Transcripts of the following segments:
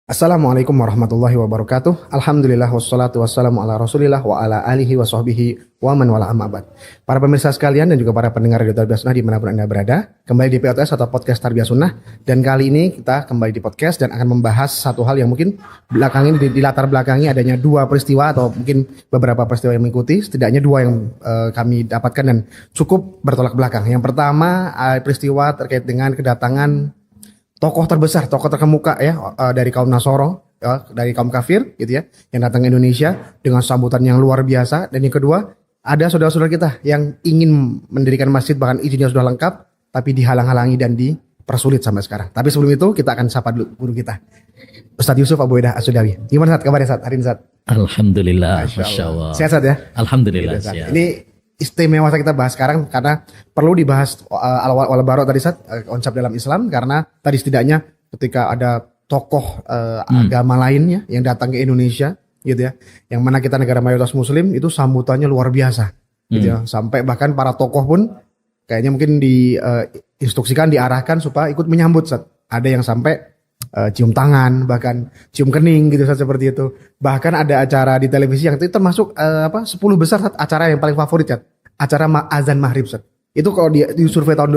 Assalamualaikum warahmatullahi wabarakatuh. Alhamdulillah wassalatu wassalamu ala rasulillah wa ala alihi wa sahbihi wa man wala amma ba'd. Para pemirsa sekalian dan juga para pendengar Radio Tarbiyah Sunnah dimanapun Anda berada, kembali di POTS atau Podcast Tarbiyah Sunnah. Dan kali ini kita kembali di podcast dan akan membahas satu hal yang mungkin belakang ini di latar belakangnya adanya dua peristiwa atau mungkin beberapa peristiwa yang mengikuti. Setidaknya dua yang kami dapatkan dan cukup bertolak belakang. Yang pertama peristiwa terkait dengan kedatangan tokoh terbesar, tokoh terkemuka ya dari kaum Nasoro, ya, dari kaum kafir gitu ya, yang datang ke Indonesia dengan sambutan yang luar biasa. Dan yang kedua, ada saudara-saudara kita yang ingin mendirikan masjid bahkan izinnya sudah lengkap, tapi dihalang-halangi dan dipersulit sampai sekarang. Tapi sebelum itu kita akan sapa dulu guru kita, Ustadz Yusuf Abu Edah As-Sudawi. Gimana Ustadz kabarnya Ustadz hari ini Ustadz? Alhamdulillah, Masya Allah. Sehat Ustadz ya? Alhamdulillah Gitu, sehat. Ini istimewa kita bahas sekarang karena perlu dibahas al barok tadi saat konsep dalam Islam, karena tadi setidaknya ketika ada tokoh agama lainnya yang datang ke Indonesia gitu ya, yang mana kita negara mayoritas muslim, itu sambutannya luar biasa gitu ya, sampai bahkan para tokoh pun kayaknya mungkin diinstruksikan, diarahkan supaya ikut menyambut Ustaz. Ada yang sampai cium tangan, bahkan cium kening gitu Ustaz, seperti itu. Bahkan ada acara di televisi yang itu termasuk 10 besar Ustaz, acara yang paling favorit Ustaz. Acara azan maghrib Ustaz. Itu kalau di survei tahun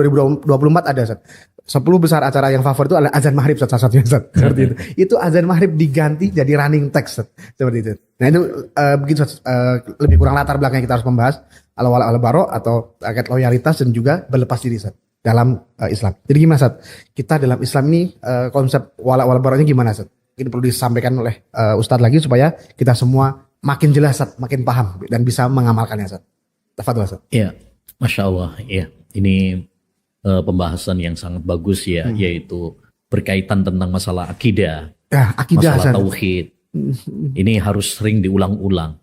2024 ada Ustaz. 10 besar acara yang favorit itu adalah azan maghrib Ustaz, salah satunya Ustaz. Seperti itu. Itu azan maghrib diganti jadi running text Ustaz. Seperti itu. Nah itu begitu Ustaz, lebih kurang latar belakang yang kita harus membahas al-wala al-bara atau terkait loyalitas dan juga berlepas diri Ustaz dalam Islam. Jadi gimana Ustaz? Kita dalam Islam ini konsep wala wal barokahnya gimana Ustaz? Ini perlu disampaikan oleh Ustadz lagi supaya kita semua makin jelas Ustaz, makin paham dan bisa mengamalkannya Ustaz. Tafadhol Ustaz. Ya, Masya Allah. Ya, ini pembahasan yang sangat bagus ya, yaitu berkaitan tentang masalah akidah, Ya, akidah masalah Ustaz. tauhid. Ini harus sering diulang-ulang,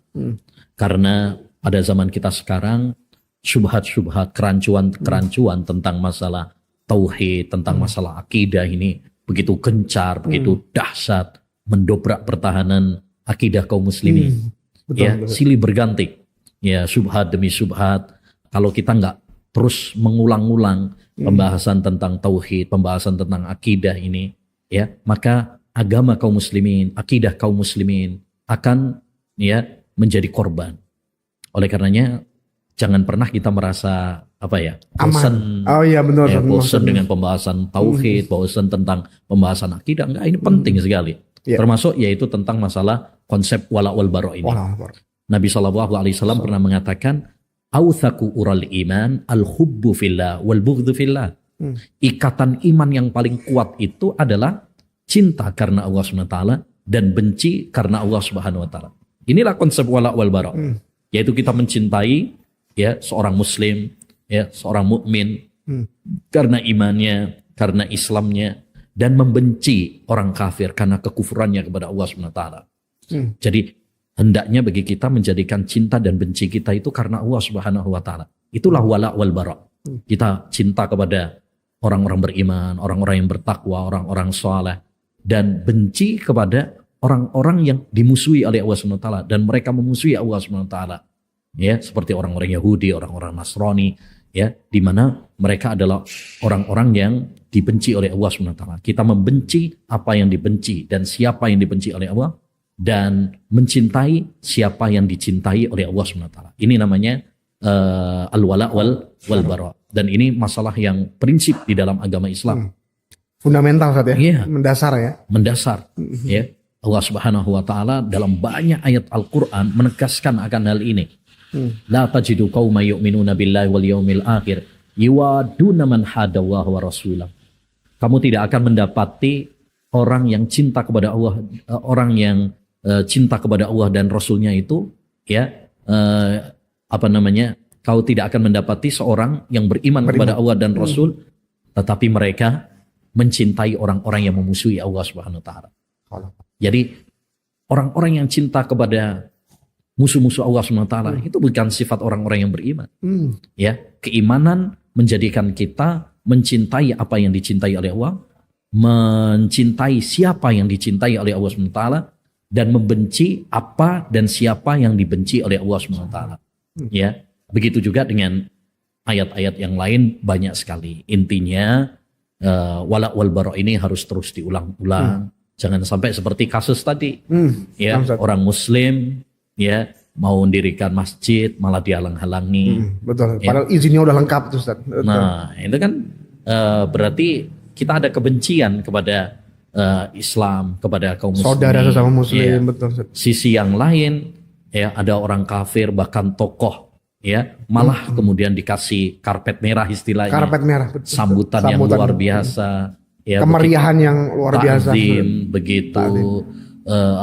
karena pada zaman kita sekarang syubhat-syubhat, kerancuan-kerancuan tentang masalah tauhid, tentang masalah akidah ini begitu gencar, begitu dahsyat, mendobrak pertahanan akidah kaum muslimin. Betul, Ya, betul. silih berganti. Ya, syubhat demi syubhat. Kalau kita nggak terus mengulang-ulang pembahasan tentang tauhid, pembahasan tentang akidah ini, ya, maka agama kaum muslimin, akidah kaum muslimin akan ya menjadi korban. Oleh karenanya jangan pernah kita merasa bosan. Oh iya benar. Ya, bosan Maksudnya. dengan pembahasan tauhid, bosan tentang pembahasan akidah. Enggak, ini penting sekali. Ya. Termasuk yaitu tentang masalah konsep wala wal bara ini. Wala wal bara. Nabi SAW pernah mengatakan, "Authaku ural iman al-hubbu fillah wal bughdhu fillah." Ikatan iman yang paling kuat itu adalah cinta karena Allah SWT dan benci karena Allah SWT. Inilah konsep wala wal bara. Yaitu kita mencintai ya seorang muslim, ya seorang mukmin karena imannya, karena Islamnya, dan membenci orang kafir karena kekufurannya kepada Allah SWT. Jadi hendaknya bagi kita menjadikan cinta dan benci kita itu karena Allah Subhanahu wa taala. Itulah wala wal bara. Kita cinta kepada orang-orang beriman, orang-orang yang bertakwa, orang-orang saleh, dan benci kepada orang-orang yang dimusuhi oleh Allah Subhanahu wa taala dan mereka memusuhi Allah Subhanahu wa taala. Ya, seperti orang-orang Yahudi, orang-orang Nasrani, ya, di mana mereka adalah orang-orang yang dibenci oleh Allah Subhanahu wa taala. Kita membenci apa yang dibenci dan siapa yang dibenci oleh Allah, dan mencintai siapa yang dicintai oleh Allah SWT. Ini namanya al-wala wal bara. Dan ini masalah yang prinsip di dalam agama Islam. Fundamental Ustaz ya. Iya. Mendasar ya. Mendasar. Ya. Allah Subhanahu wa taala dalam banyak ayat Al-Qur'an menegaskan akan hal ini. La tajidu qauma yu'minuna billahi wal yawmil akhir yuwaduna man hadallaha wa rasulah. Kamu tidak akan mendapati orang yang cinta kepada Allah, orang yang cinta kepada Allah dan Rasulnya itu, ya, kau tidak akan mendapati seorang yang beriman kepada Allah dan Rasul, tetapi mereka mencintai orang-orang yang memusuhi Allah Subhanahu wa taala. Jadi orang-orang yang cinta kepada musuh-musuh Allah Subhanahu wa taala itu bukan sifat orang-orang yang beriman. Ya, keimanan menjadikan kita mencintai apa yang dicintai oleh Allah, mencintai siapa yang dicintai oleh Allah Subhanahu wa taala, dan membenci apa dan siapa yang dibenci oleh Allah Subhanahu wa taala. Ya, begitu juga dengan ayat-ayat yang lain banyak sekali. Intinya wala wal bara ini harus terus diulang-ulang, Jangan sampai seperti kasus tadi, ya Ustaz. orang Muslim ya mau mendirikan masjid malah dihalang-halangi. Betul. Padahal izinnya udah lengkap tuh Ustaz. Betul. Nah itu kan berarti kita ada kebencian kepada Islam, kepada kaum muslimin. Saudara sesama muslim, Ya. betul Ustaz. Sisi yang lain ya ada orang kafir bahkan tokoh ya malah kemudian dikasih karpet merah istilahnya. Karpet merah. Betul. Sambutan yang luar biasa. Ya, Kemeriahan yang luar biasa. takzim, begitu.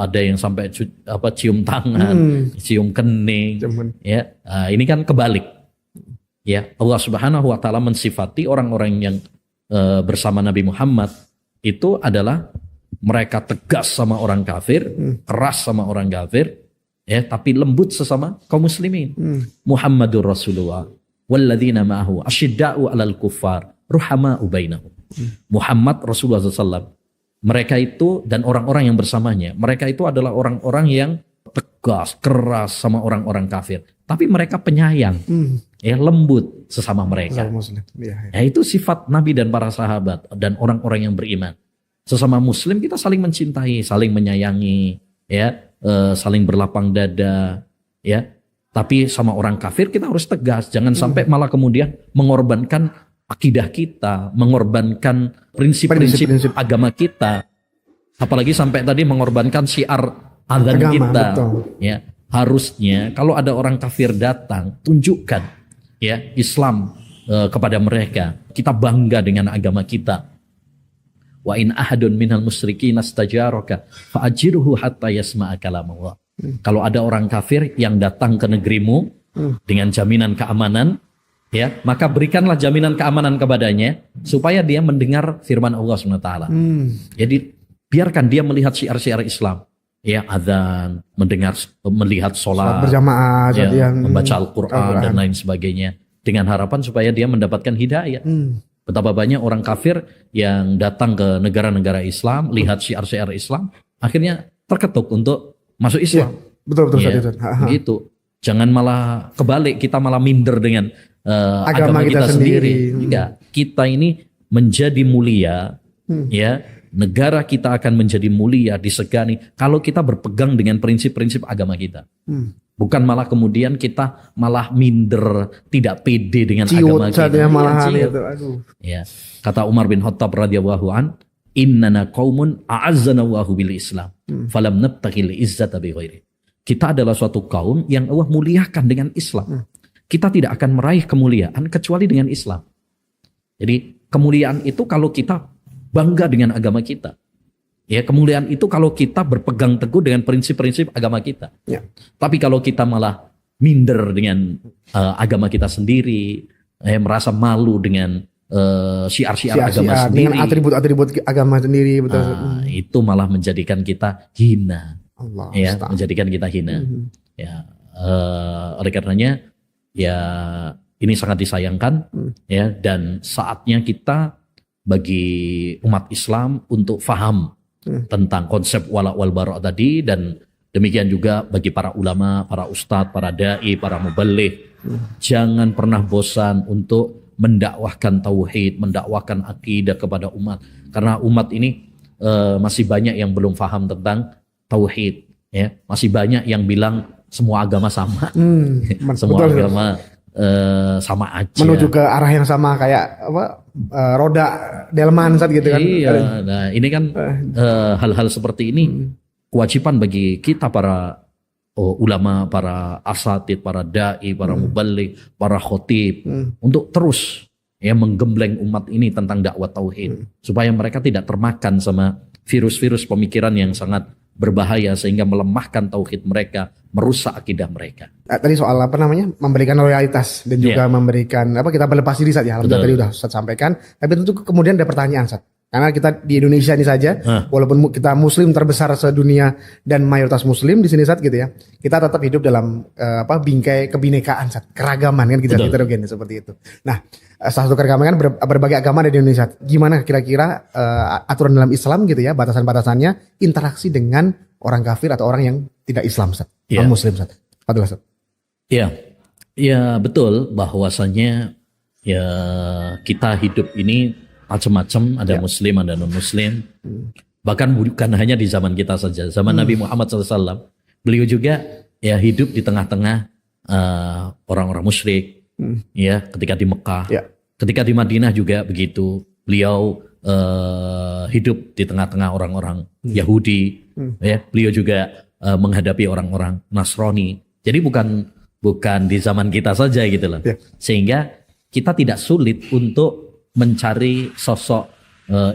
Ada yang sampai cium tangan, cium kening. Cuman. Ya, ini kan kebalik. Ya, Allah Subhanahu wa taala mensifati orang-orang yang bersama Nabi Muhammad itu adalah mereka tegas sama orang kafir, keras sama orang kafir, ya, tapi lembut sesama kaum muslimin. Muhammadur Rasulullah walladzina ma'ahu asyidda'u 'alal kuffar ruhama'u bainahum. Muhammad Rasulullah SAW, mereka itu dan orang-orang yang bersamanya, mereka itu adalah orang-orang yang tegas, keras sama orang-orang kafir, tapi mereka penyayang, ya, lembut sesama mereka. Sesama muslim. Iya, iya. Ya, itu sifat Nabi dan para sahabat dan orang-orang yang beriman. Sesama muslim kita saling mencintai, saling menyayangi, ya, saling berlapang dada, ya. Tapi sama orang kafir kita harus tegas, jangan sampai malah kemudian mengorbankan akidah kita, mengorbankan prinsip-prinsip Prinsip-prinsip. agama kita. Apalagi sampai tadi mengorbankan syiar azan Agama, kita. betul. Ya, harusnya kalau ada orang kafir datang, tunjukkan ya Islam kepada mereka. Kita bangga dengan agama kita. Wa in ahadun minal musyrikin astajaraka fa'ajirhu hatta yasma'a kalamullah. Kalau ada orang kafir yang datang ke negerimu dengan jaminan keamanan, ya, maka berikanlah jaminan keamanan kepadanya supaya dia mendengar firman Allah SWT. Jadi biarkan dia melihat syiar-syiar Islam, ya, azan, melihat Sholat sholat, berjamaah, ya, yang membaca Al-Quran dan lain sebagainya, dengan harapan supaya dia mendapatkan hidayah. Betapa banyak orang kafir yang datang ke negara-negara Islam, lihat syiar-syiar Islam, akhirnya terketuk untuk masuk Islam. Betul Ya, Ustaz. begitu. Jangan malah kebalik, kita malah minder dengan agama kita sendiri. Enggak, kita ini menjadi mulia, ya. Negara kita akan menjadi mulia, disegani kalau kita berpegang dengan prinsip-prinsip agama kita. Bukan malah kemudian kita malah minder, tidak pede dengan agama kita. Ciut malahan Ciut. itu. Aduh. Ya, kata Umar bin Khattab radhiyallahu an, innana qaumun a'azzana Allahu bil Islam, falam nabtaghil izzata bi ghairi. Kita adalah suatu kaum yang Allah muliakan dengan Islam. Kita tidak akan meraih kemuliaan kecuali dengan Islam. Jadi kemuliaan itu kalau kita bangga dengan agama kita. Ya, kemuliaan itu kalau kita berpegang teguh dengan prinsip-prinsip agama kita. Ya. Tapi kalau kita malah minder dengan agama kita sendiri, merasa malu dengan syiar-syiar agama sendiri, dengan atribut-atribut agama sendiri, betul. itu malah menjadikan kita hina. Allah, Ya, menjadikan kita hina. Ya, oleh karenanya ya ini sangat disayangkan, ya, dan saatnya kita bagi umat Islam untuk faham tentang konsep wala wal bara tadi, dan demikian juga bagi para ulama, para ustadz, para dai, para muballigh. Jangan pernah bosan untuk mendakwahkan tauhid, mendakwahkan akidah kepada umat, karena umat ini masih banyak yang belum faham tentang tauhid, ya. Masih banyak yang bilang semua agama sama. Semua betul, agama sama aja. menuju ke arah yang sama kayak apa, roda delman saat gitu kan. Iya, nah ini kan hal-hal seperti ini kewajiban bagi kita para ulama, para asatid, para dai, para muballigh, para khotib untuk terus ya menggembleng umat ini tentang dakwah tauhid supaya mereka tidak termakan sama virus-virus pemikiran yang sangat berbahaya sehingga melemahkan tauhid mereka, merusak akidah mereka. Tadi soal apa namanya, memberikan loyalitas dan juga memberikan apa, kita berlepas diri saja. Alhamdulillah tadi udah Ustaz sampaikan. Tapi tentu kemudian ada pertanyaan, Ustaz. Karena kita di Indonesia ini saja, walaupun kita Muslim terbesar sedunia dan mayoritas Muslim di sini, Ustaz, gitu ya, kita tetap hidup dalam bingkai kebinekaan, Ustaz, keragaman kan, kita heterogen seperti itu. Nah, salah satu keragaman kan berbagai agama ada di Indonesia. Gimana kira-kira aturan dalam Islam gitu ya, batasan-batasannya, interaksi dengan orang kafir atau orang yang tidak Islam, Ustaz, non Muslim, Ustaz. Fadhil, Ustaz. Iya, ya betul bahwasanya ya kita hidup ini macam-macam, ada Muslim, ada non Muslim. Bahkan bukan hanya di zaman kita saja, zaman Nabi Muhammad SAW, beliau juga ya hidup di tengah-tengah orang-orang musyrik, ya ketika di Mekah, Ya. ketika di Madinah juga begitu. Beliau hidup di tengah-tengah orang-orang Yahudi, ya beliau juga menghadapi orang-orang Nasrani. Jadi bukan di zaman kita saja gitu loh, Ya. sehingga kita tidak sulit untuk mencari sosok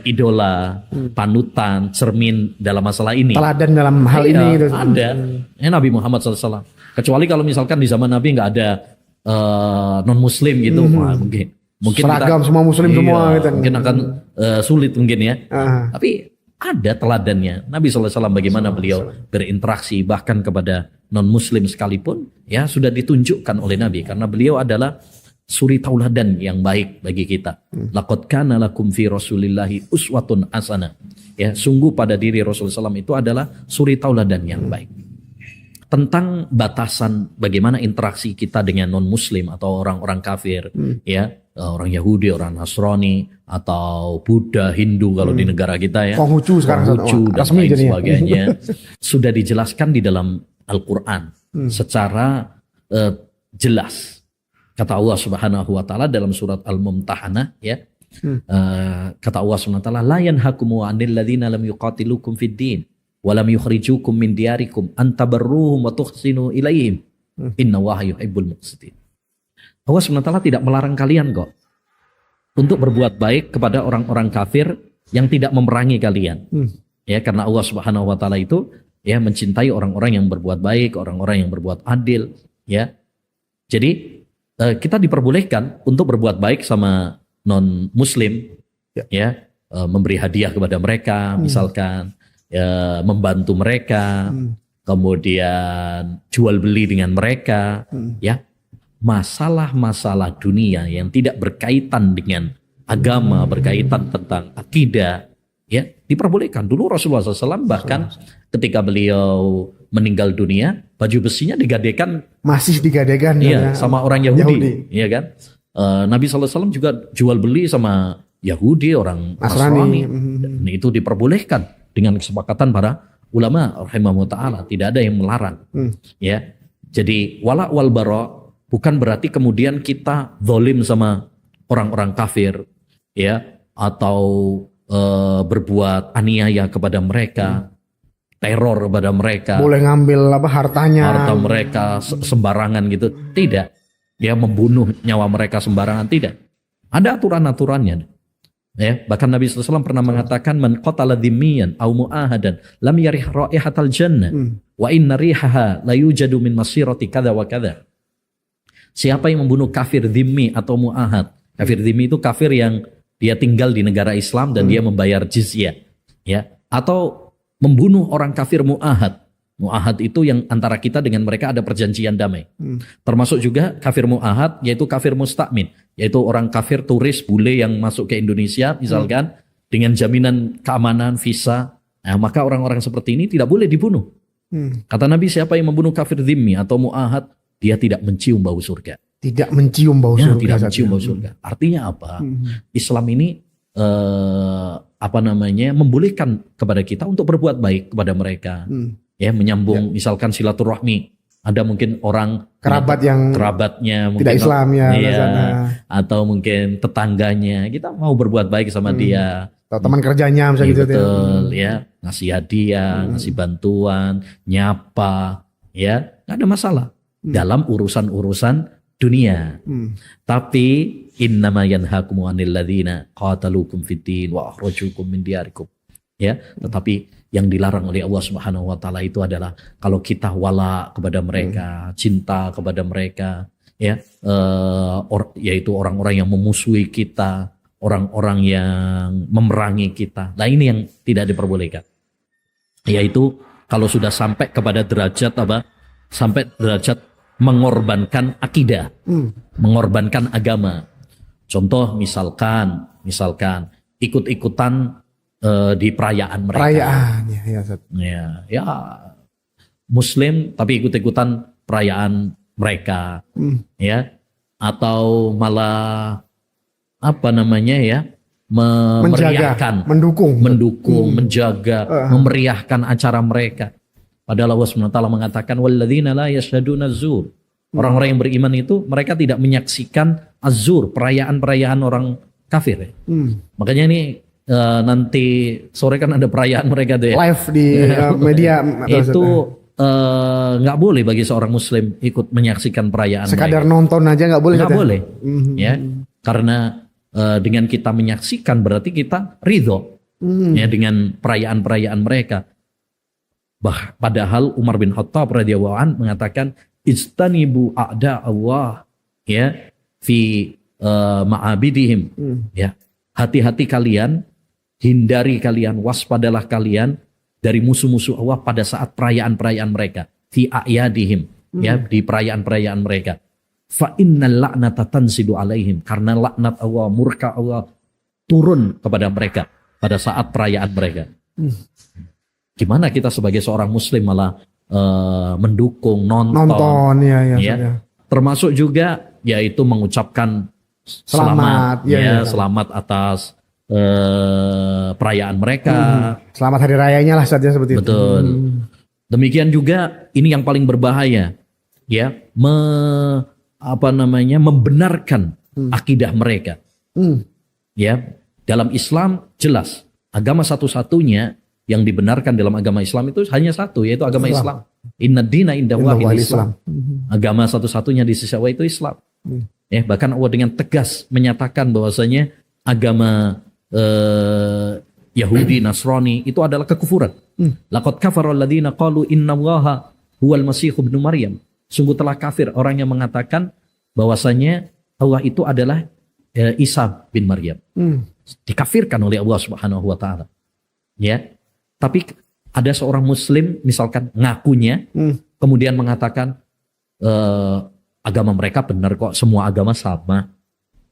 idola, panutan, cermin dalam masalah ini. Teladan dalam hal Iya, ini gitu. ada. Nabi Muhammad SAW. Kecuali kalau misalkan di zaman Nabi nggak ada non Muslim gitu, wah, mungkin Seragam kita, semua Muslim semua gitu. mungkin akan sulit mungkin ya. Ah. Tapi ada teladannya. Nabi SAW bagaimana beliau berinteraksi bahkan kepada non Muslim sekalipun, ya sudah ditunjukkan oleh Nabi karena beliau adalah suri tauladan yang baik bagi kita. Laqad kana lakum fi Rasulillahi uswatun hasanah. Ya, sungguh pada diri Rasulullah SAW itu adalah suri tauladan yang baik. Tentang batasan bagaimana interaksi kita dengan non muslim atau orang-orang kafir, ya, orang Yahudi, orang Nasrani atau Buddha, Hindu kalau di negara kita ya. Konghucu sekarang Konghucu dan resmi lain jadinya. sebagainya sudah dijelaskan di dalam Al-Qur'an secara jelas. Kata Allah Subhanahu wa taala dalam surat Al-Mumtahanah ya. Kata Allah Subhanahu wa taala, la yanhakumu 'anil ladzina lam yuqatilukum fid din wa lam yukhrijukum min diyarikum an tabarruhum wa tuhsinu ilaihim. Innallaha yuhibbul muqsitin. Allah Subhanahu wa taala tidak melarang kalian kok untuk berbuat baik kepada orang-orang kafir yang tidak memerangi kalian. Ya, karena Allah Subhanahu wa taala itu ya mencintai orang-orang yang berbuat baik, orang-orang yang berbuat adil, ya. Jadi kita diperbolehkan untuk berbuat baik sama non muslim, ya, memberi hadiah kepada mereka, misalkan, ya, membantu mereka, kemudian jual beli dengan mereka, ya. Masalah-masalah dunia yang tidak berkaitan dengan agama, berkaitan tentang akidah, ya, diperbolehkan. Dulu Rasulullah SAW bahkan ketika beliau meninggal dunia, baju besinya digadekan, Masih digadekan iya, ya. sama orang Yahudi, iya kan? Nabi SAW juga jual beli sama Yahudi, orang Nasrani, dan itu diperbolehkan dengan kesepakatan para ulama rahimahullah taala, tidak ada yang melarang, ya. Jadi wala wal bara bukan berarti kemudian kita zalim sama orang-orang kafir, ya, atau berbuat aniaya kepada mereka, teror kepada mereka, Boleh ngambil hartanya. harta mereka sembarangan gitu, tidak. Ya, membunuh nyawa mereka sembarangan, tidak. Ada aturan-aturannya. Ya, bahkan Nabi SAW pernah mengatakan, man qatala dhimmiyan aw mu'ahadan lam yarih raihatal jannah wa inna rihaha la yujadu min masirati kadza wa kadza. Siapa yang membunuh kafir dhimmi atau mu'ahad. Kafir dhimmi itu kafir yang dia tinggal di negara Islam dan dia membayar jizyah, ya. Atau membunuh orang kafir mu'ahad. Mu'ahad itu yang antara kita dengan mereka ada perjanjian damai. Termasuk juga kafir mu'ahad, yaitu kafir musta'min, yaitu orang kafir turis bule yang masuk ke Indonesia misalkan dengan jaminan keamanan visa. Nah, maka orang-orang seperti ini tidak boleh dibunuh. Kata Nabi, siapa yang membunuh kafir dhimmi atau mu'ahad, dia tidak mencium bau surga. Tidak mencium bau Ya, surga. tidak mencium bau surga. Artinya apa? Islam ini membolehkan kepada kita untuk berbuat baik kepada mereka. Ya, menyambung misalkan silaturahmi. Ada mungkin orang Kerabat yang kerabatnya mungkin tidak Islam ya, iya, sana. atau mungkin tetangganya, kita mau berbuat baik sama dia. Atau teman kerjanya misalnya Iya, gitu. betul, ya, ngasih hadiah, ngasih bantuan, nyapa, ya, nggak ada masalah dalam urusan-urusan dunia. Tapi innama yanhakum 'anil ladzina qataluukum fid-din wa akhrajukum min diyarikum. Ya, tetapi yang dilarang oleh Allah Subhanahu wa taala itu adalah kalau kita wala kepada mereka, cinta kepada mereka, ya, yaitu orang-orang yang memusuhi kita, orang-orang yang memerangi kita. Nah, ini yang tidak diperbolehkan. Yaitu kalau sudah sampai kepada derajat apa? Sampai derajat mengorbankan akidah, mengorbankan agama. Contoh misalkan ikut-ikutan di perayaan mereka. Perayaan ya, Ustaz. Ya, Muslim tapi ikut-ikutan perayaan mereka, ya, atau malah menjaga, memeriahkan, mendukung, menjaga, memeriahkan acara mereka. Padahal Allah SWT mengatakan walladzina la yashhaduna az-zur. Orang-orang yang beriman itu mereka tidak menyaksikan az-zur, perayaan-perayaan orang kafir. Makanya ini nanti sore kan ada perayaan mereka tuh ya. Live di media itu nggak boleh bagi seorang muslim ikut menyaksikan perayaan sekadar mereka. nonton aja nggak boleh. Nggak boleh. Ya, karena dengan kita menyaksikan berarti kita ridho ya dengan perayaan-perayaan mereka. Padahal Umar bin Khattab radhiyallahu an mengatakan istanibu a'da Allah ya fi ma'abidihim ya, hati-hati kalian, hindari kalian, waspadalah kalian dari musuh-musuh Allah pada saat perayaan-perayaan mereka, fi a'yadihim ya, di perayaan-perayaan mereka. Fa innal la'nata tanzilu alaihim, karena laknat Allah, murka Allah turun kepada mereka pada saat perayaan mereka. Gimana kita sebagai seorang muslim malah mendukung, nonton ya. Termasuk juga yaitu mengucapkan selamat selamat atas perayaan mereka. Selamat hari rayanya lah saja seperti itu. Betul. Demikian juga ini yang paling berbahaya ya, membenarkan akidah mereka. Ya, dalam Islam jelas agama satu-satunya yang dibenarkan dalam agama Islam itu hanya satu, yaitu agama Islam. Inna dina indallahil Islam. Agama satu-satunya di sisi Allah itu Islam. Ya, bahkan Allah dengan tegas menyatakan bahwasanya agama Yahudi, Nasrani itu adalah kekufuran. Laqad kafara alladziina qalu innallaha huwal masih ibnu Maryam. Sungguh telah kafir orang yang mengatakan bahwasanya Allah itu adalah Isa bin Maryam. Dikafirkan oleh Allah Subhanahu wa taala. Ya. Tapi ada seorang muslim misalkan ngakunya kemudian mengatakan agama mereka benar kok, semua agama sama.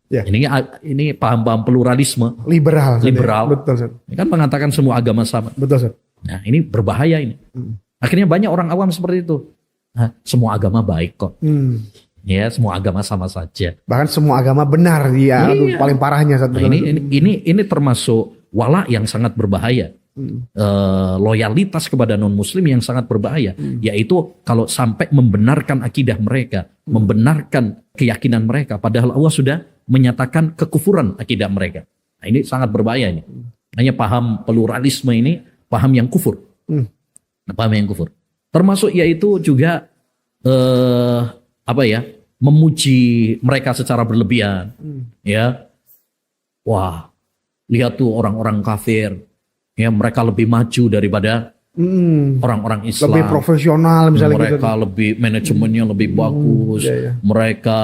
Ya. Ini paham-paham pluralisme, liberal. Betul. Ini kan mengatakan semua agama sama. Betul. Nah, ini berbahaya ini. Akhirnya banyak orang awam seperti itu. Nah, semua agama baik kok. Ya, semua agama sama saja. Bahkan semua agama benar dia. Aduh, paling parahnya saat ini termasuk wala yang sangat berbahaya. Loyalitas kepada non muslim yang sangat berbahaya, yaitu kalau sampai membenarkan akidah mereka, membenarkan keyakinan mereka, padahal Allah sudah menyatakan kekufuran akidah mereka. Nah, ini sangat berbahaya ini. Hanya paham pluralisme ini paham yang kufur. Paham yang kufur. Termasuk yaitu juga memuji mereka secara berlebihan. Ya. Wah, lihat tuh orang-orang kafir. Ya, mereka lebih maju daripada orang-orang Islam. Lebih profesional misalnya. Mereka lebih manajemennya lebih bagus. Mereka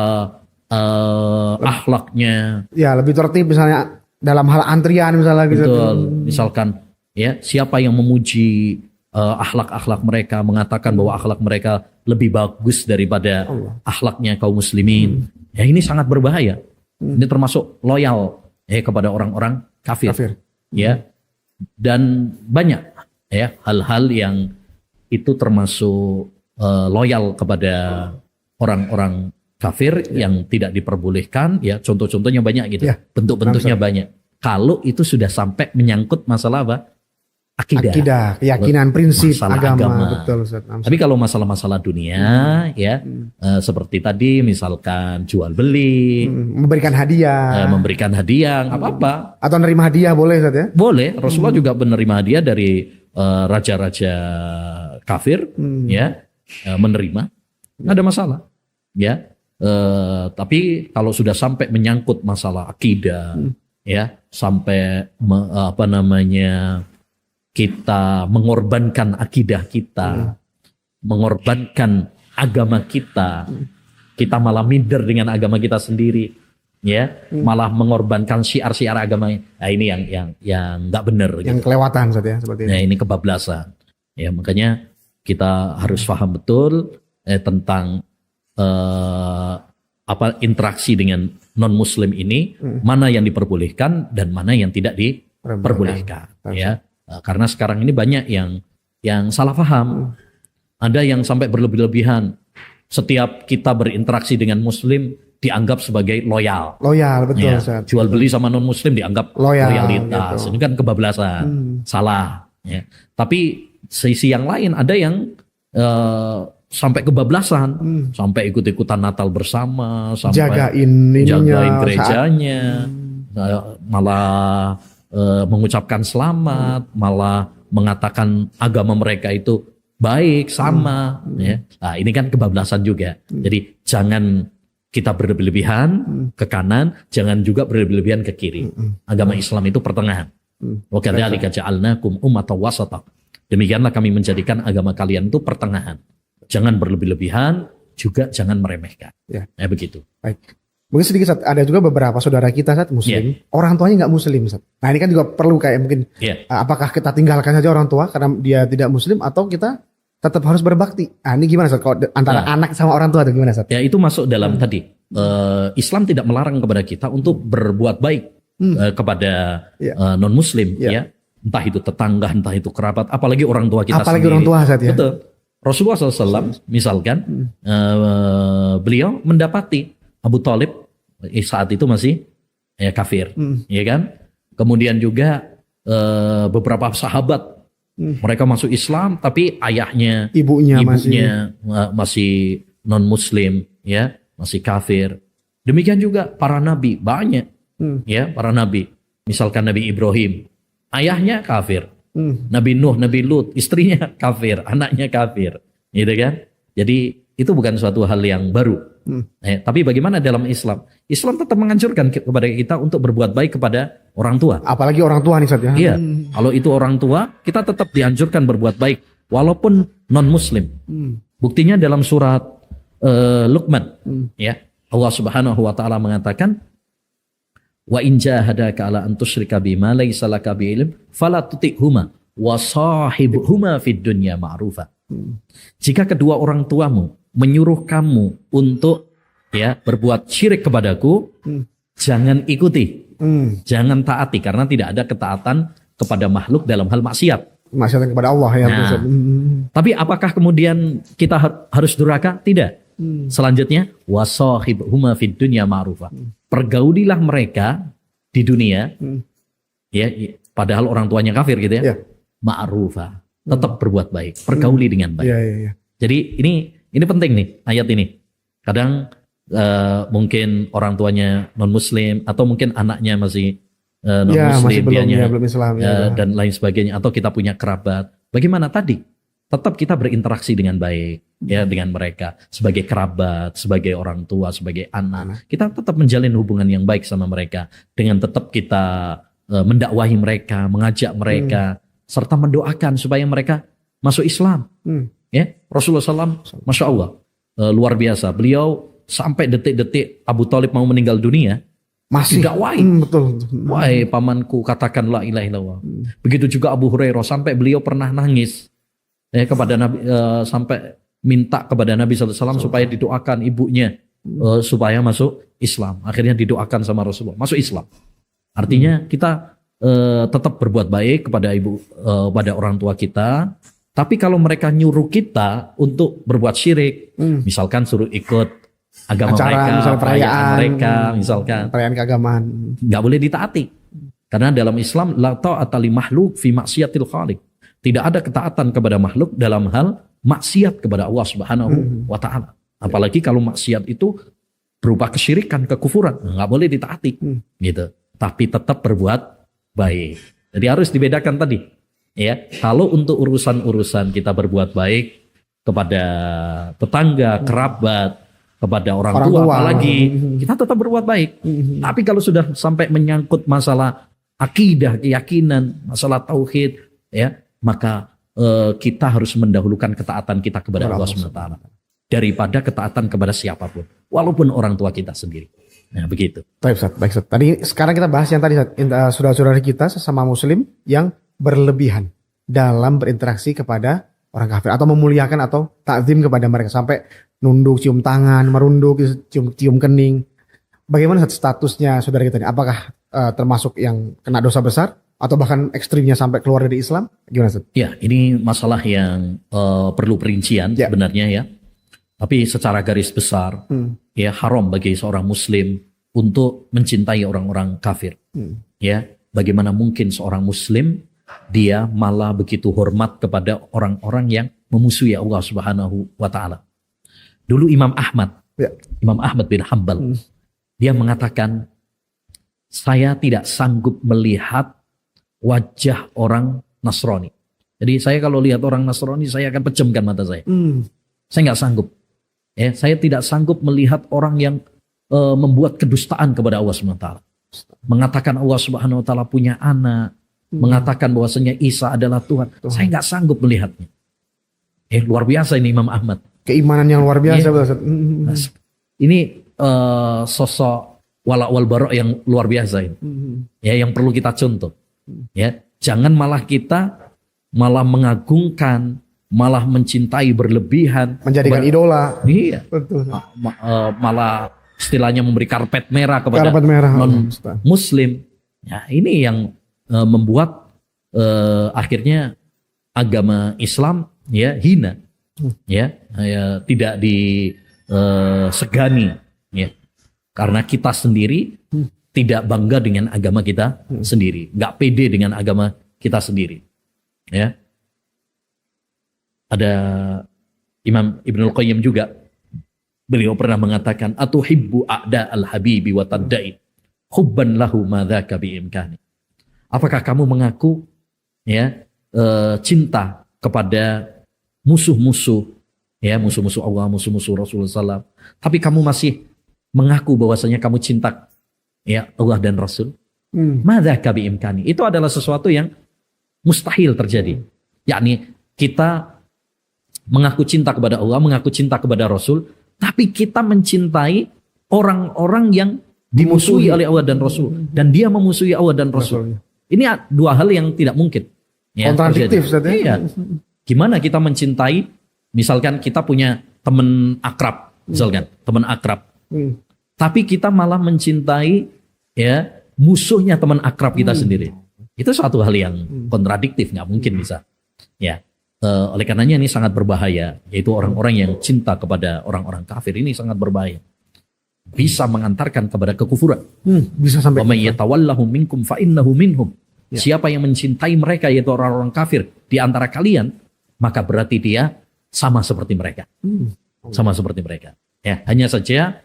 akhlaknya. Ya, lebih tertib misalnya dalam hal antrian misalnya gitu. Betul. Misalkan ya, siapa yang memuji akhlak-akhlak mereka, mengatakan bahwa akhlak mereka lebih bagus daripada akhlaknya kaum muslimin. Ya, ini sangat berbahaya. Ini termasuk loyal kepada orang-orang kafir. Ya. Dan banyak ya hal-hal yang itu termasuk loyal kepada orang-orang kafir yang tidak diperbolehkan ya, contoh-contohnya banyak gitu. Bentuk-bentuknya banyak. Kalau itu sudah sampai menyangkut masalah apa? Akidah, keyakinan, prinsip agama. Betul, Ustaz. Tapi kalau masalah-masalah dunia ya seperti tadi misalkan jual beli, memberikan hadiah, nggak apa-apa. Atau nerima hadiah boleh, Ustaz ya? Boleh. Rasulullah juga menerima hadiah dari raja-raja kafir, ya menerima, nggak ada masalah, ya. Tapi kalau sudah sampai menyangkut masalah akidah, ya sampai kita mengorbankan akidah kita, mengorbankan agama kita, kita malah minder dengan agama kita sendiri, ya, malah mengorbankan syiar-syiar agama. Nah, ini yang nggak benar. Yang gitu. Kelewatan saja seperti itu. Nah, ini kebablasan. Ya, makanya kita harus paham betul tentang interaksi dengan non Muslim ini, mana yang diperbolehkan dan mana yang tidak diperbolehkan, ya. Karena sekarang ini banyak yang salah paham. Ada yang sampai berlebih-lebihan. Setiap kita berinteraksi dengan Muslim, dianggap sebagai loyal. Loyal, betul Ya, Ustaz. jual beli sama non muslim dianggap Loyal, loyalitas. gitu. Ini kan kebablasan, salah. Ya. Tapi sisi yang lain ada yang sampai kebablasan, sampai ikut-ikutan Natal bersama, sampai Jagain ininya, jagain gerejanya, malah mengucapkan selamat, malah mengatakan agama mereka itu baik sama. Ya. Nah, ini kan kebablasan juga. Jadi jangan kita berlebihan ke kanan, jangan juga berlebihan ke kiri. Agama Islam itu pertengahan. Wa kadzalika ja'alnakum ummatan wasata. Demikianlah kami menjadikan agama kalian itu pertengahan. Jangan berlebih-lebihan, juga jangan meremehkan. Ya. Begitu. Baik. Mungkin sedikit Ustaz, ada juga beberapa saudara kita Ustaz muslim, orang tuanya nggak muslim Ustaz. Nah ini kan juga perlu kayak mungkin apakah kita tinggalkan saja orang tua karena dia tidak muslim atau kita tetap harus berbakti. Nah ini gimana Ustaz kalau antara anak sama orang tua itu gimana Ustaz? Ya itu masuk dalam tadi. Islam tidak melarang kepada kita untuk berbuat baik kepada non muslim ya. Entah itu tetangga, entah itu kerabat, apalagi orang tua kita apalagi sendiri. Orang tua Ustaz ya. Betul. Rasulullah SAW misalkan beliau mendapati Abu Thalib saat itu masih kafir, ya kan? Kemudian juga beberapa sahabat mereka masuk Islam, tapi ayahnya, ibunya masih non Muslim, ya, masih kafir. Demikian juga para nabi banyak, ya, para nabi. Misalkan Nabi Ibrahim, ayahnya kafir. Nabi Nuh, Nabi Lut, istrinya kafir, anaknya kafir, gitu kan? Jadi itu bukan suatu hal yang baru. Tapi bagaimana dalam Islam? Islam tetap menganjurkan kepada kita untuk berbuat baik kepada orang tua. Apalagi orang tua nih Ustaz ya. Iya, kalau itu orang tua, kita tetap dianjurkan berbuat baik walaupun non Muslim. Buktinya dalam surat Luqman, ya, Allah Subhanahu Wa Taala mengatakan, wa in jahadaka ala an tusyrika bima laysa laka bi ilm fala tuti'huma wa sahibhuma fid dunya ma'rufa. Jika kedua orang tuamu menyuruh kamu untuk berbuat syirik kepadaku, jangan ikuti, jangan taati, karena tidak ada ketaatan kepada makhluk dalam hal maksiat. Maksiat kepada Allah ya. Tapi apakah kemudian kita harus durhaka? Tidak. Selanjutnya wasahibhuma fid dunya ma'rufa. Pergaulilah mereka di dunia, padahal orang tuanya kafir gitu ya. Ma'rufa. Tetap berbuat baik, pergauli dengan baik. Jadi ini penting nih ayat ini. Kadang mungkin orang tuanya non Muslim atau mungkin anaknya masih non Muslim, belum Islam, dan lain sebagainya. Atau kita punya kerabat. Bagaimana tadi? Tetap kita berinteraksi dengan baik ya dengan mereka sebagai kerabat, sebagai orang tua, sebagai anak. Kita tetap menjalin hubungan yang baik sama mereka dengan tetap kita mendakwahi mereka, mengajak mereka, serta mendoakan supaya mereka masuk Islam. Ya, Rasulullah SAW, masya Allah, luar biasa. Beliau sampai detik-detik Abu Thalib mau meninggal dunia, masih dakwahi. Betul. Wahai pamanku, katakan la ilaha illallah. Begitu juga Abu Hurairah, sampai beliau pernah nangis kepada Nabi, sampai minta kepada Nabi SAW supaya didoakan ibunya supaya masuk Islam. Akhirnya didoakan sama Rasulullah, masuk Islam. Artinya kita tetap berbuat baik kepada pada orang tua kita. Tapi kalau mereka nyuruh kita untuk berbuat syirik, misalkan suruh ikut agama mereka, perayaan mereka, misalkan perayaan keagamaan, nggak boleh ditaati. Karena dalam Islam la ta'ata li makhluk fi maksiatil khaliq. Tidak ada ketaatan kepada makhluk dalam hal maksiat kepada Allah Subhanahu wa taala. Apalagi kalau maksiat itu berupa kesyirikan, kekufuran, nggak boleh ditaati. Gitu. Tapi tetap berbuat baik. Jadi harus dibedakan tadi. Ya, kalau untuk urusan-urusan kita berbuat baik kepada tetangga, kerabat, kepada orang tua apalagi, kita tetap berbuat baik. Tapi kalau sudah sampai menyangkut masalah akidah, keyakinan, masalah tauhid, ya, maka kita harus mendahulukan ketaatan kita kepada Allah SWT daripada ketaatan kepada siapapun, walaupun orang tua kita sendiri. Nah, begitu. Baik, Ustaz. Tadi sekarang kita bahas yang tadi, saudara-saudara kita sesama Muslim yang berlebihan dalam berinteraksi kepada orang kafir atau memuliakan atau takzim kepada mereka sampai nunduk, cium tangan, merunduk, cium kening. Bagaimana statusnya saudara kita ini? Apakah termasuk yang kena dosa besar atau bahkan ekstrimnya sampai keluar dari Islam? Gimana Ustaz? Ya, ini masalah yang perlu perincian sebenarnya ya. Tapi secara garis besar, ya haram bagi seorang muslim untuk mencintai orang-orang kafir. Ya, bagaimana mungkin seorang muslim dia malah begitu hormat kepada orang-orang yang memusuhi Allah Subhanahu wa taala. Dulu Imam Ahmad bin Hanbal, dia mengatakan, saya tidak sanggup melihat wajah orang Nasrani. Jadi saya kalau lihat orang Nasrani, saya akan pejamkan mata saya. Saya nggak sanggup. Ya, saya tidak sanggup melihat orang yang membuat kedustaan kepada Allah Subhanahu wa taala. Mengatakan Allah Subhanahu wa taala punya anak, mengatakan bahwasanya Isa adalah Tuhan. Saya nggak sanggup melihatnya. Luar biasa ini Imam Ahmad. Keimanan yang luar biasa. Ini sosok wala wal bara yang luar biasa ini. Ya, yang perlu kita contoh. Ya, jangan malah kita mengagungkan, malah mencintai berlebihan, menjadikan idola. Iya. Betul. Malah istilahnya memberi karpet merah kepada non muslim. Ya, ini yang membuat akhirnya agama Islam ya hina. Ya, tidak disegani ya. Karena kita sendiri tidak bangga dengan agama kita sendiri, nggak pede dengan agama kita sendiri. Ya. Ada Imam Ibnul Qayyim juga, beliau pernah mengatakan, atuhibbu a'da al-habibi wa taddai hubban lahu ma dzaka bi imkani. Apakah kamu mengaku ya cinta kepada musuh-musuh ya, musuh-musuh Allah, musuh-musuh Rasulullah SAW, tapi kamu masih mengaku bahwasanya kamu cinta ya Allah dan Rasul? Ma dzaka bi imkani. Itu adalah sesuatu yang mustahil terjadi. Yakni kita mengaku cinta kepada Allah, mengaku cinta kepada Rasul, tapi kita mencintai orang-orang yang dimusuhi oleh Allah dan Rasul, dan dia memusuhi Allah dan Rasul. Ini dua hal yang tidak mungkin. Ya, kontradiktif. Iya. Gimana kita mencintai, misalkan kita punya teman akrab, misalkan teman akrab, tapi kita malah mencintai ya musuhnya teman akrab kita sendiri. Itu suatu hal yang kontradiktif, nggak mungkin bisa. Ya. Oleh karenanya ini sangat berbahaya, yaitu orang-orang yang cinta kepada orang-orang kafir ini sangat berbahaya, bisa mengantarkan kepada kekufuran. Bisa sampai. Wa may yatawallahum minkum fa innahu minhum. Siapa yang mencintai mereka yaitu orang-orang kafir di antara kalian, maka berarti dia sama seperti mereka. Sama seperti mereka. Ya, hanya saja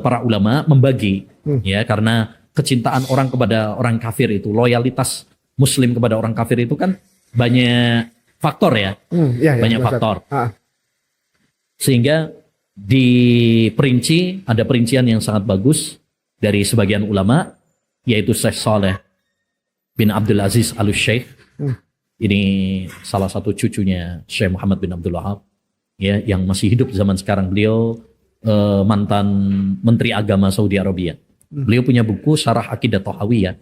para ulama membagi ya, karena kecintaan orang kepada orang kafir itu, loyalitas muslim kepada orang kafir itu kan banyak faktor ya, banyak faktor. Sehingga diperinci, ada perincian yang sangat bagus dari sebagian ulama, yaitu Syekh Saleh bin Abdul Aziz Al-Syekh. Ini salah satu cucunya Syekh Muhammad bin Abdul Wahab, ya, yang masih hidup zaman sekarang. Beliau mantan Menteri Agama Saudi Arabia. Beliau punya buku Syarah Aqidah Thahawiyah.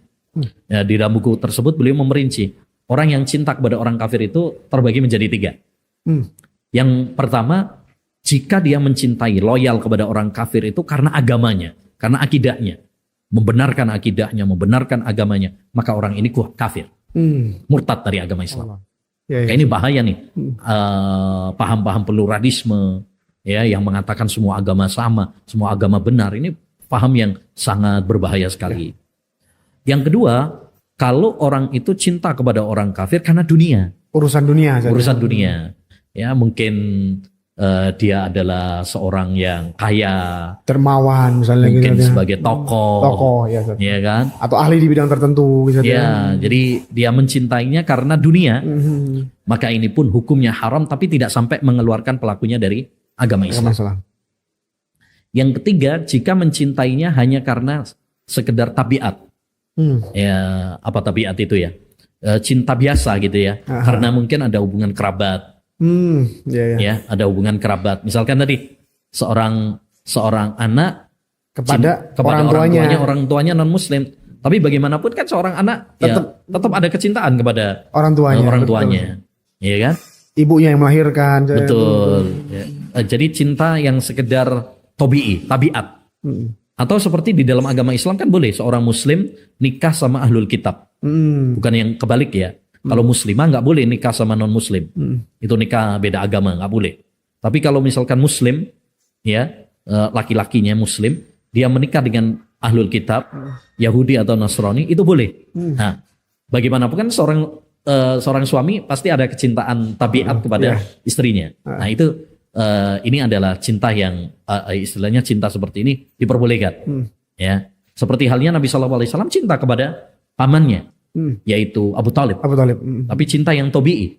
Ya, di dalam buku tersebut beliau memerinci orang yang cinta kepada orang kafir itu terbagi menjadi 3. Yang pertama, jika dia mencintai, loyal kepada orang kafir itu karena agamanya, karena akidahnya, membenarkan akidahnya, membenarkan agamanya, maka orang ini kafir, murtad dari agama Islam. Ini bahaya nih, paham-paham pluralisme, ya, yang mengatakan semua agama sama, semua agama benar. Ini paham yang sangat berbahaya sekali. Yang kedua, kalau orang itu cinta kepada orang kafir karena dunia. Urusan dunia. Ya, mungkin dia adalah seorang yang kaya. Dermawan misalnya. Mungkin gitu, sebagai tokoh. Ya kan? Atau ahli di bidang tertentu. Ya, jadi dia mencintainya karena dunia. Maka ini pun hukumnya haram, tapi tidak sampai mengeluarkan pelakunya dari agama Islam. Yang ketiga, jika mencintainya hanya karena sekedar tabiat. Ya, apa tabiat itu ya? Cinta biasa gitu ya. Karena mungkin ada hubungan kerabat. Ya, ada hubungan kerabat. Misalkan tadi seorang anak kepada orang tuanya non muslim. Tapi bagaimanapun kan seorang anak tetap ada kecintaan kepada orang tuanya. Iya kan? Ibunya yang melahirkan. Betul. Ya. Jadi cinta yang sekedar tabiat. Atau seperti di dalam agama Islam kan boleh seorang muslim nikah sama ahlul kitab. Bukan yang kebalik ya. Kalau muslimah nggak boleh nikah sama non muslim. Itu nikah beda agama, nggak boleh. Tapi kalau misalkan Muslim, ya laki-lakinya Muslim, dia menikah dengan ahlul kitab, Yahudi atau Nasrani, itu boleh. Nah, bagaimanapun kan seorang suami pasti ada kecintaan tabiat kepada istrinya. Nah itu ini adalah cinta yang istilahnya cinta seperti ini diperbolehkan. Ya, seperti halnya Nabi SAW cinta kepada pamannya, yaitu Abu Talib. Tapi cinta yang tabii.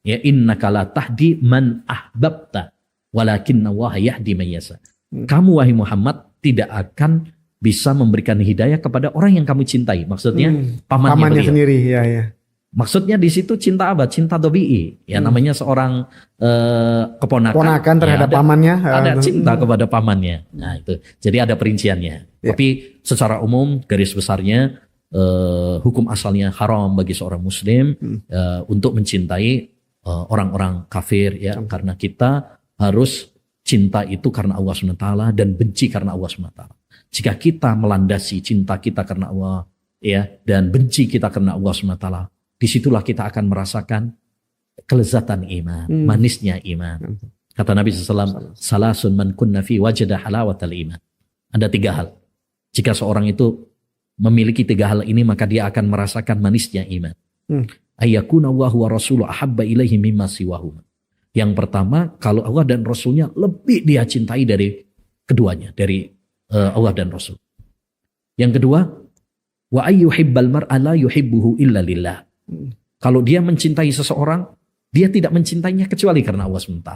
Ya, innaka la tahdi man ahbabta walakinna Allaha yahdi man yasha. Kamu wahai Muhammad tidak akan bisa memberikan hidayah kepada orang yang kamu cintai. Maksudnya pamannya sendiri, ya. Maksudnya di situ cinta apa? Cinta tabii. Ya namanya seorang keponakan terhadap pamannya. Ada cinta kepada pamannya. Nah itu. Jadi ada perinciannya. Tapi secara umum garis besarnya hukum asalnya haram bagi seorang Muslim untuk mencintai orang-orang kafir, ya, karena kita harus cinta itu karena Allah SWT dan benci karena Allah SWT. Jika kita melandasi cinta kita karena Allah, ya, dan benci kita karena Allah SWT, disitulah kita akan merasakan kelezatan iman, manisnya iman. Kata Nabi SAW, salasun man kunna fi wajada halawatal iman. Ada 3 hal. Jika seorang itu memiliki 3 hal ini, maka dia akan merasakan manisnya iman. Ayyakuna Allahu wa rasuluhu ahabba ilaihi mimma siwahuma. Yang pertama, kalau Allah dan Rasulnya lebih dia cintai dari keduanya, dari Allah dan Rasul. Yang kedua, wa ayyuhibbal mar'a la yuhibbuhu illa lillah. Kalau dia mencintai seseorang, dia tidak mencintainya kecuali karena Allah SWT.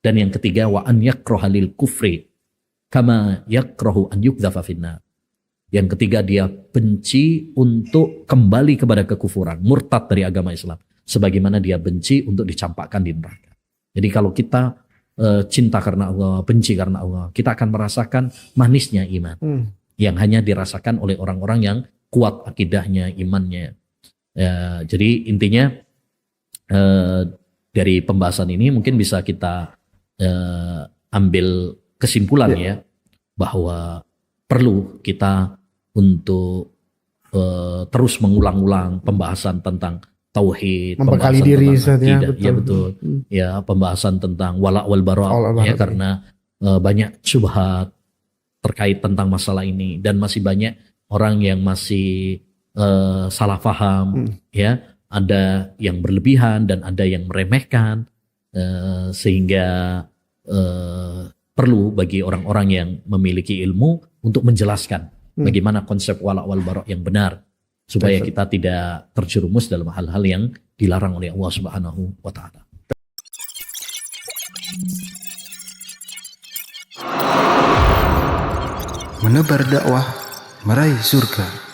Dan yang ketiga, wa an yakraha lil kufri kama yakrahu an yukdhafa finnar. Yang ketiga, dia benci untuk kembali kepada kekufuran, murtad dari agama Islam, sebagaimana dia benci untuk dicampakkan di neraka. Jadi kalau kita cinta karena Allah, benci karena Allah, kita akan merasakan manisnya iman yang hanya dirasakan oleh orang-orang yang kuat akidahnya, imannya. Jadi intinya dari pembahasan ini mungkin bisa kita ambil kesimpulan ya, bahwa perlu kita untuk terus mengulang-ulang pembahasan tentang tauhid, membekali diri tentang akidah, ya betul, ya pembahasan tentang wala wal bara, ya karena banyak syubhat terkait tentang masalah ini dan masih banyak orang yang masih salah paham, ya, ada yang berlebihan dan ada yang meremehkan, sehingga perlu bagi orang-orang yang memiliki ilmu untuk menjelaskan bagaimana konsep wala wal bara yang benar, supaya kita tidak terjerumus dalam hal-hal yang dilarang oleh Allah Subhanahu wa taala. Menebar dakwah, meraih surga.